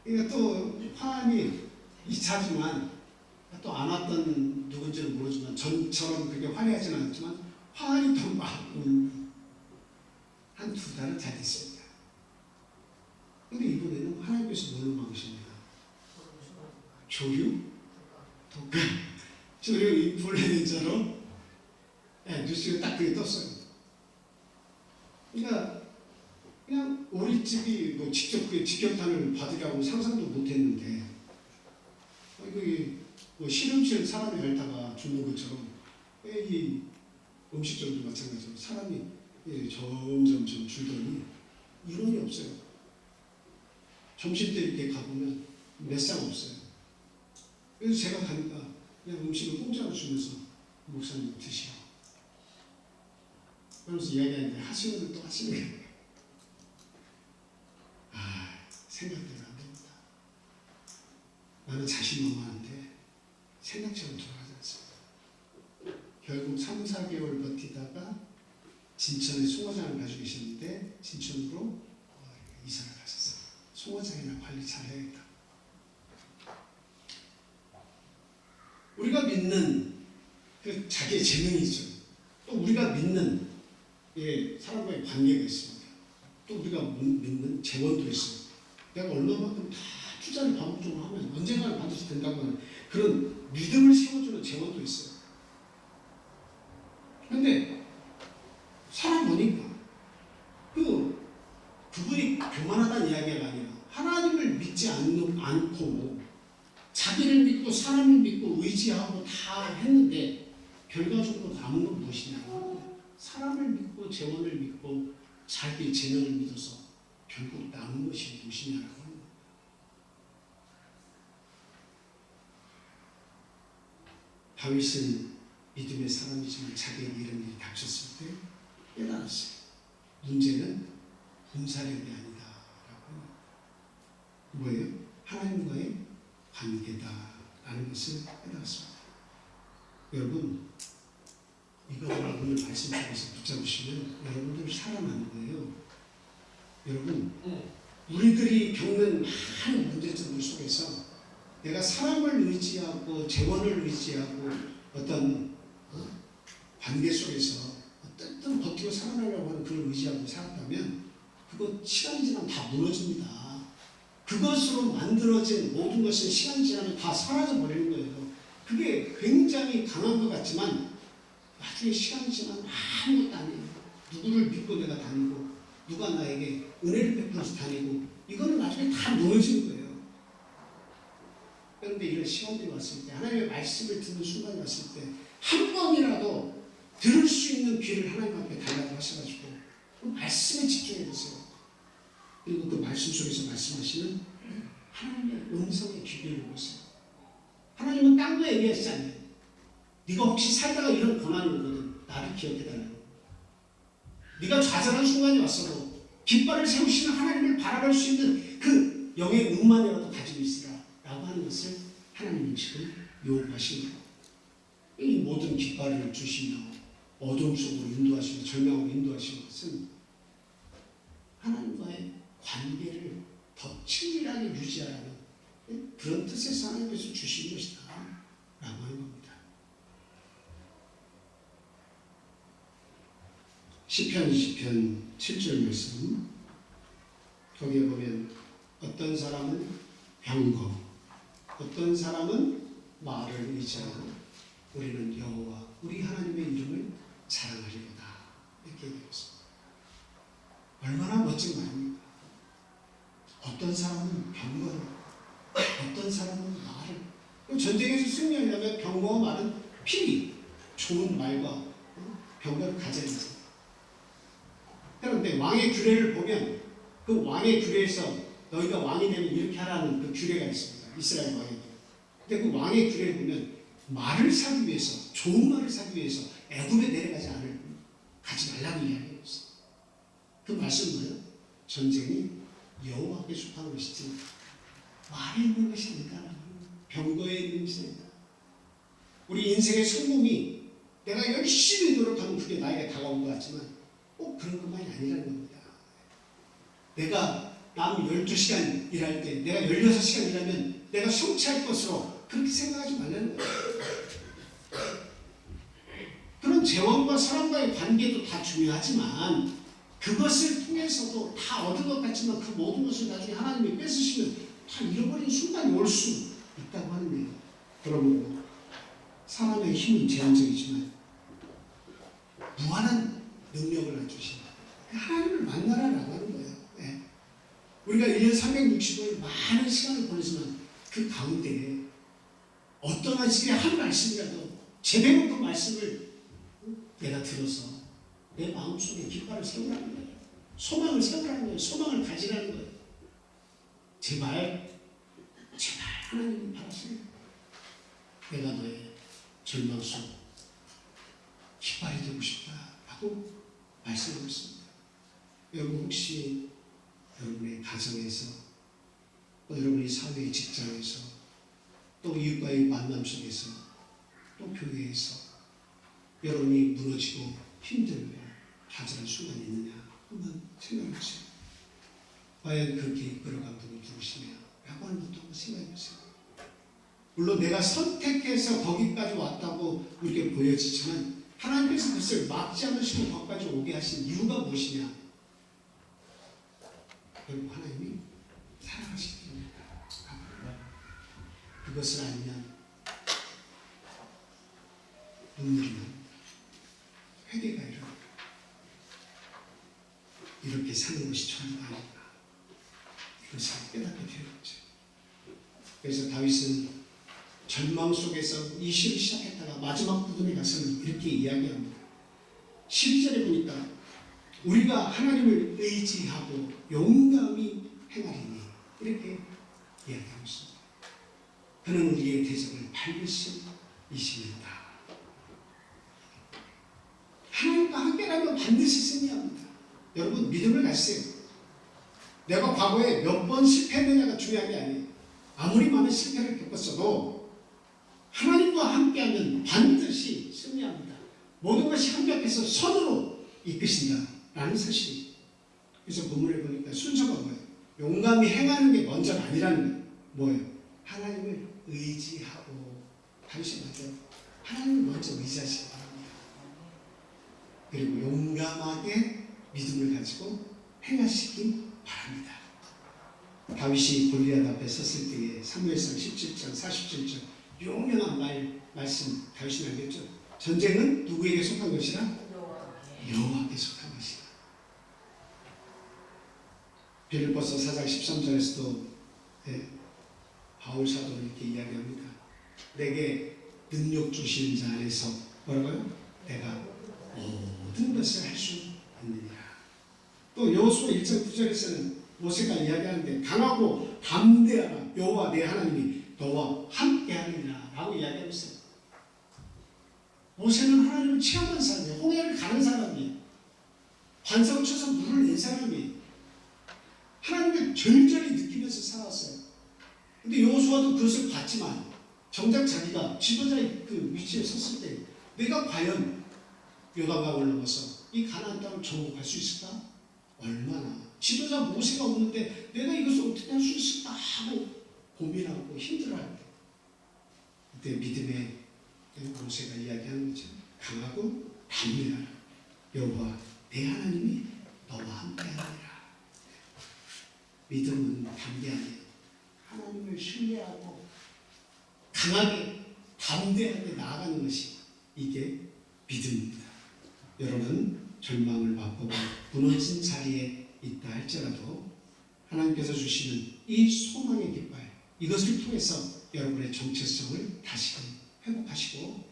그러니까 또 화환이 2차지만 또 안 왔던 누군지는 모르지만 전처럼 그게 화려하진 않았지만 화환이 더 막 오는 한 2달은 잘 됐습니다. 근데 이번에는 하나님께서 뭘로 막으십니까? 조류? 독감? 조류 인플루엔자로 뉴스에 딱 그게 떴어요. 그러니까 그냥 우리 집이 뭐 직접 그 직격탄을 받으려고 상상도 못했는데 이게 뭐 실험실 사람이 앓다가 죽는 것처럼 이 음식점도 마찬가지로 사람이 점점 줄더니 인원이 없어요. 점심 때 이렇게 가보면 몇 상 없어요. 그래서 제가 가니까 그냥 음식을 공짜로 주면서 목사님 드시오. 그러면서 이야기하는데 하시면 또 하시는 거예요. 생각대로 안 됩니다. 나는 자신만만한데 생각처럼 돌아가지 않습니다. 결국 3, 4개월 버티다가 진천에 송어장을 가지고 계셨는데 진천으로 이사를 가셨어요. 송어장이나 관리 잘 해야겠다. 우리가 믿는 그 자기의 재능이 있어요. 또 우리가 믿는 사람과의 관계가 있습니다. 또 우리가 믿는 재원도 있어요. 내가 얼마만큼 다 투자를 반복적으로 하면 언젠가는 반드시 된다고 하는 그런 믿음을 세워주는 재원도 있어요. 그런데 사람 보니까 그분이 교만하다는 이야기가 아니라 하나님을 믿지 않고 자기를 믿고 사람을 믿고 의지하고 다 했는데 결과적으로 남은 건 무엇이냐고. 사람을 믿고 재원을 믿고 자기 재능을 믿어서 결국 남은 것이 무엇이냐라고 합니다. 다윗은 믿음의 사람이지만 자기의 이런 일이 닥쳤을 때 깨달았어요. 문제는 군사력이 아니다라고 합니다. 뭐예요? 하나님과의 관계다라는 것을 깨달았습니다. 여러분, 이거를 오늘 말씀 속에서 붙잡으시면 여러분들이 살아나는 거예요. 여러분, 우리들이 겪는 많은 문제점들 속에서 내가 사람을 의지하고 재원을 의지하고 어떤 관계 속에서 어쨌든 버티고 살아나려고 하는 그걸 의지하고 살았다면 그거 시간이 지나면 다 무너집니다. 그것으로 만들어진 모든 것은 시간이 지나면 다 사라져 버리는 거예요. 그게 굉장히 강한 것 같지만 나중에 시간이 지나면 아무것도 아니에요. 누구를 믿고 내가 다니고 누가 나에게 은혜를 베풀어서 다니고 이거는 나중에 다 무너지는 거예요. 그런데 이런 시간들이 왔을 때 하나님의 말씀을 듣는 순간이 왔을 때 한 번이라도 들을 수 있는 귀를 하나님 앞에 달라고 하셔가지고 그 말씀에 집중해 보세요. 그리고 그 말씀 속에서 말씀하시는 하나님의 음성에 귀 기울이고 있어요. 하나님은 딴 거 얘기하시지 않아요. 네가 혹시 살다가 이런 고난이 오거든 나를 기억해달라고. 네가 좌절한 순간이 왔어도 깃발을 세우시는 하나님을 바라볼 수 있는 그 영의 음만이라도 가지고 있으라 라고 하는 것을 하나님은 지금 요구하시는 거예요. 이 모든 깃발을 주시며 어둠 속으로 인도하시며 절망으로 인도하시는 것은 하나님과의 관계를 더 친밀하게 유지하라는 그런 뜻에서 하나님께서 주신 것이다 라고 하는 겁니다. 시편 7절 말씀 거기에 보면 어떤 사람은 병거 어떤 사람은 말을 의지하고 우리는 여호와 우리 하나님의 이름을 자랑하리로다 이렇게 얘기하고 있습니다. 얼마나 멋진 말입니까? 어떤 사람은 병거를 어떤 사람은 말을 전쟁에서 승리하려면 병거와 말은 필히 좋은 말과 병거를 가져야 합니다. 그런데 왕의 규례를 보면 그 왕의 규례에서 너희가 왕이 되면 이렇게 하라는 그 규례가 있습니다. 이스라엘 왕에게. 근데 그 왕의 규례를 보면 말을 사기 위해서 좋은 말을 사기 위해서 애굽에 내려가지 가지 말라고 이야기하고 있어요. 그 말씀은 뭐예요? 전쟁이 여호와께 속하는 것이지 말에 있는 것이 아니다. 병거에 있는 것이 아니다. 우리 인생의 성공이 내가 열심히 노력하면 그게 나에게 다가온 것 같지만 꼭 그런 것만이 아니라는 겁니다. 내가 남 12시간 일할 때 내가 16시간 일하면 내가 성취할 것으로 그렇게 생각하지 말라는 거예요. 그런 재원과 사람과의 관계도 다 중요하지만 그것을 통해서도 다 얻은 것 같지만 그 모든 것을 나중에 하나님이 뺏으시면 다 잃어버리는 순간이 올 수 있다고 하는 거예요. 여러분, 사람의 힘은 제한적이지만 무한한 능력을 주신다. 하나님을 만나라라고 하는 거예요. 네. 우리가 1년 365일 많은 시간을 보내지만 그 가운데 어떤 한 시기에 한 말씀이라도 제대로 그 말씀을 내가 들어서 내 마음속에 깃발을 세우라는 거예요. 소망을 세우라는 거예요. 소망을 가지라는 거예요. 제발 하나님이 바라시는 내가 너의 절망 속 깃발이 되고 싶다라고 말씀하고 있습니다. 여러분 혹시 여러분의 가정에서 또 여러분의 사회의 직장에서 또 이웃과의 만남 속에서 또 교회에서 여러분이 무너지고 힘들고 좌절한 순간이 있느냐 한번 생각해 보세요. 과연 그렇게 이끌어간 분이 누구시냐 라고 하는 것도 한번 생각해 보세요. 물론 내가 선택해서 거기까지 왔다고 이렇게 보여지지만 하나님께서 그것을 막지 않으시고 거기까지 오게 하신 이유가 무엇이냐? 결국 하나님이 사랑하시기 때문이다. 그것을 알면 눈물이 납니다. 회개가 일어납니다. 이렇게 사는 것이 전부가 아닌가. 이것을 깨닫게 되었죠. 그래서 다윗은 절망 속에서 이 시를 시작했다가 마지막 부분에 가서는 이렇게 이야기합니다. 12절에 보니까 우리가 하나님을 의지하고 용감히 행하리니 이렇게 이야기하고 있습니다. 그는 우리의 대적을 밟으신 이십니다. 하나님과 함께라면 반드시 승리합니다. 여러분 믿음을 가지세요. 내가 과거에 몇 번 실패했느냐가 중요한 게 아니에요. 아무리 많은 실패를 겪었어도 하나님과 함께하면 반드시 승리합니다. 모든 것이 완벽해서 선으로 이끄신다라는 사실이에요. 그래서 본문을 보니까 순서가 뭐예요? 용감히 행하는 게 먼저가 아니라는 거예요. 뭐예요? 하나님을 의지하고 당신 맞아요. 하나님을 먼저 의지하시기 바랍니다. 그리고 용감하게 믿음을 가지고 행하시기 바랍니다. 다윗이 골리앗 앞에 섰을 때에 사무엘상 17장 47절 유명한 말씀 다윗이 알겠죠? 전쟁은 누구에게 속한 것이라? 여호와께 속한 것이다. 빌립보서 4장 13절에서도 바울 사도는 이렇게 이야기합니다. 내게 능력 주시는 자 안에서 뭐라고요? 내가 모든 것을 할 수 있느니라. 또 여호수아 1장 9절에서는 모세가 이야기하는데 강하고 담대하라. 여호와 내 하나님이 너와 함께하리라 라고 이야기하고 있어요. 모세는 하나님을 체험한 사람이에요. 홍해를 가는 사람이에요. 반석을 쳐서 물을 낸 사람이에요. 하나님을 절절히 느끼면서 살았어요. 근데 여호수아도 그것을 봤지만 정작 자기가 지도자의 그 위치에 섰을 때 내가 과연 요단강을 넘어서 이 가나안 땅을 정복할 수 있을까? 얼마나 지도자 모세가 없는데 내가 이것을 어떻게 할 수 있을까 하고 고민하고 힘들어할 때 그때 믿음의 모세가 이야기하는 거죠. 강하고 담대하라. 여호와 내 하나님이 너와 함께하리라. 믿음은 담대하게 하나님을 신뢰하고 강하게 담대하게 나아가는 것이 이게 믿음입니다. 여러분 절망을 맛보고 무너진 자리에 있다 할지라도 하나님께서 주시는 이 소망의 깃발 이것을 통해서 여러분의 정체성을 다시금 회복하시고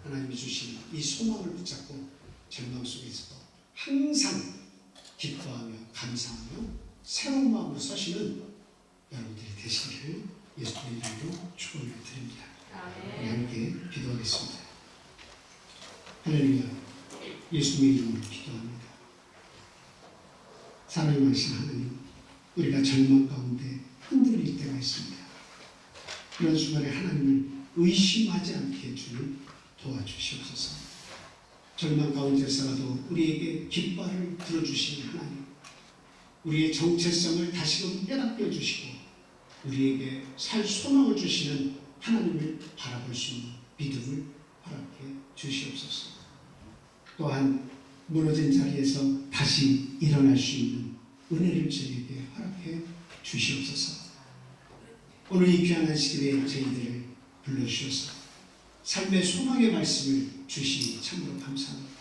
하나님이 주시는 이 소망을 붙잡고 절망 속에서도 항상 기뻐하며 감사하며 새로운 마음으로 서시는 여러분들이 되시기를 예수님의 이름으로 축원을 드립니다. 우리 함께 기도하겠습니다. 할렐루야. 예수님의 이름으로 기도합니다. 사랑하신 하나님, 우리가 절망 가운데 흔들릴 때가 있습니다. 그런 순간에 하나님을 의심하지 않게 해주는 도와주시옵소서. 절망 가운데서라도 우리에게 깃발을 들어주시는 하나님, 우리의 정체성을 다시금 깨닫게 해주시고 우리에게 살 소망을 주시는 하나님을 바라볼 수 있는 믿음을 허락해 주시옵소서. 또한 무너진 자리에서 다시 일어날 수 있는 은혜를 저희에게 허락해 주시옵소서. 오늘 이 귀한 시기에 저희들을 불러주셔서 삶의 소망의 말씀을 주시니 참으로 감사합니다.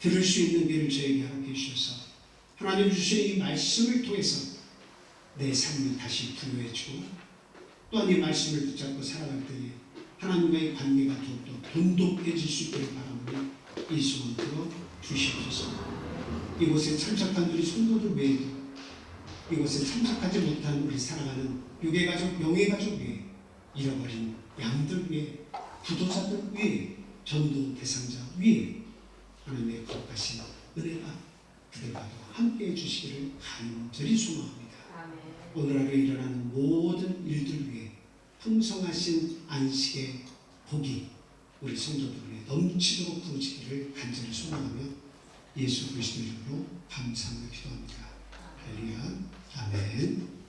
들을 수 있는 길을 저에게 허락해 주셔서 하나님 주시는 이 말씀을 통해서 내 삶을 다시 부여해주고 또한 이 말씀을 붙잡고 살아갈 때에 하나님과의 관계가 더욱더 돈독해질 수 있기를 바라오니 이 소원 들어 주시옵소서. 이곳에 참석한 우리 성도들 외에도 이곳에 참석하지 못한 우리 사랑하는 유괴가족, 영예가족 외에 잃어버린 양들 위에 부도자들 위에 전도 대상자 위에 하나님의 거룩하신 은혜가 그들과도 함께해 주시기를 간절히 소망합니다. 오늘 하루에 일어나는 모든 일들 위해 풍성하신 안식의 복이 우리 성도들 위해 넘치도록 부어지기를 간절히 소망하며 예수 그리스도 이름으로 감사하며 기도합니다. 할렐루야. 아멘.